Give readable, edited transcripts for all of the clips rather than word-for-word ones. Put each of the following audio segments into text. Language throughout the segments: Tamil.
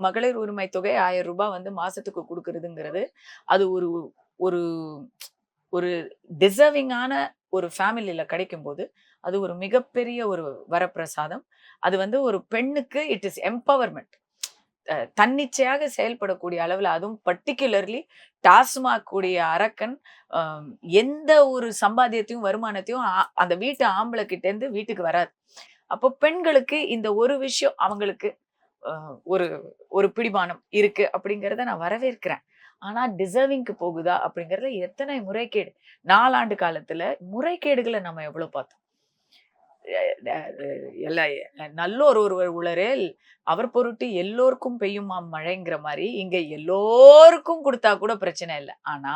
மகளிர் உரிமை தொகை 1000 ரூபாய் வந்து மாசத்துக்கு கொடுக்கறதுங்கிறது அது ஒரு ஒரு ஒரு டிசர்விங்கான ஒரு ஃபேமிலியில கிடைக்கும் போது அது ஒரு மிகப்பெரிய ஒரு வரப்பிரசாதம். அது வந்து ஒரு பெண்ணுக்கு இட் இஸ் எம்பவர்மெண்ட். தன்னிச்சையாக செயல்படக்கூடிய அளவுல, அதுவும் பர்ட்டிகுலர்லி டாஸ்மாக் கூடிய அரக்கன் எந்த ஒரு சம்பாத்தியத்தையும் வருமானத்தையும் அந்த வீட்டு ஆம்பளை கிட்ட இருந்து வீட்டுக்கு வராது. அப்போ பெண்களுக்கு இந்த ஒரு விஷயம் அவங்களுக்கு ஒரு ஒரு பிடிமானம் இருக்கு அப்படிங்கிறத நான் வரவேற்கிறேன். ஆனா டிசர்விங்க்கு போகுதா அப்படிங்கறதுல எத்தனை முறைகேடு, 4 ஆண்டு காலத்துல முறைகேடுகளை நம்ம எவ்வளவு பார்த்தோம். நல்லோர் ஒருவர் உளரேல் அவர் பொருட்டு எல்லோருக்கும் பெய்யுமாம் மழைங்கிற மாதிரி இங்க எல்லோருக்கும் கொடுத்தா கூட பிரச்சனை இல்லை. ஆனா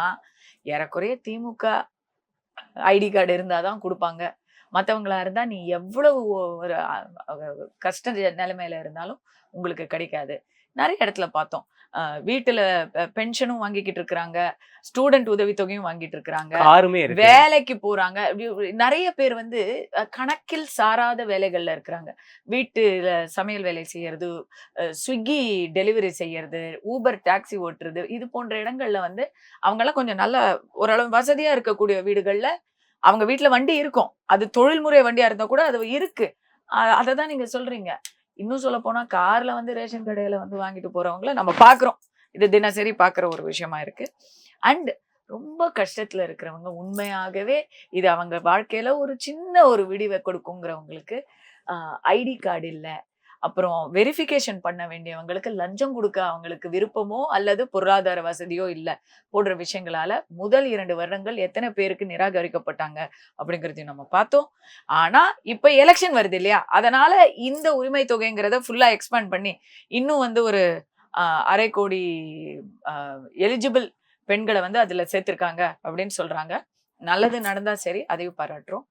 ஏறக்குறைய திமுக ஐடி கார்டு இருந்தாதான் கொடுப்பாங்க. மத்தவங்களா இருந்தா நீ எவ்வளவு ஒரு கஷ்ட நிலைமையில இருந்தாலும் உங்களுக்கு கிடைக்காது. நிறைய இடத்துல பார்த்தோம். வீட்டுல பென்ஷனும் வாங்கிக்கிட்டு இருக்கிறாங்க, ஸ்டூடெண்ட் உதவித்தொகையும் வாங்கிட்டு இருக்கிறாங்க, வேலைக்கு போறாங்க. நிறைய பேர் வந்து கணக்கில் சாராத வேலைகள்ல இருக்கிறாங்க. வீட்டுல சமையல் வேலை செய்யறது, ஸ்விக்கி டெலிவரி செய்யறது, ஊபர் டாக்ஸி ஓட்டுறது, இது போன்ற இடங்கள்ல வந்து அவங்க எல்லாம் கொஞ்சம் நல்ல ஓரளவு வசதியா இருக்கக்கூடிய வீடுகள்ல அவங்க வீட்டுல வண்டி இருக்கும். அது தொழில்முறை வண்டியா இருந்தா கூட அது இருக்கு. அததான் நீங்க சொல்றீங்க. இன்னும் சொல்ல போனா கார்ல வந்து ரேஷன் கடையில வந்து வாங்கிட்டு போறவங்கள நம்ம பாக்குறோம். இது தினசரி பாக்குற ஒரு விஷயமா இருக்கு. அண்ட் ரொம்ப கஷ்டத்துல இருக்கிறவங்க உண்மையாகவே இது அவங்க வாழ்க்கையில ஒரு சின்ன ஒரு விடிவை கொடுக்குங்கிறவங்களுக்கு ஐடி கார்டு இல்ல, அப்புறம் வெரிஃபிகேஷன் பண்ண வேண்டியவங்களுக்கு லஞ்சம் கொடுக்க அவங்களுக்கு விருப்பமோ அல்லது பொருளாதார வசதியோ இல்லை போன்ற விஷயங்களால முதல் 2 வருடங்கள் எத்தனை பேருக்கு நிராகரிக்கப்பட்டாங்க அப்படிங்கிறதையும் நம்ம பார்த்தோம். ஆனா இப்ப எலெக்ஷன் வருது இல்லையா, அதனால இந்த உரிமை தொகைங்கிறத ஃபுல்லா எக்ஸ்பேண்ட் பண்ணி இன்னும் வந்து ஒரு 1/2 கோடி எலிஜிபிள் பெண்களை வந்து அதுல சேர்த்திருக்காங்க அப்படின்னு சொல்றாங்க. நல்லது நடந்தா சரி, அதையும் பாராட்டுறோம்.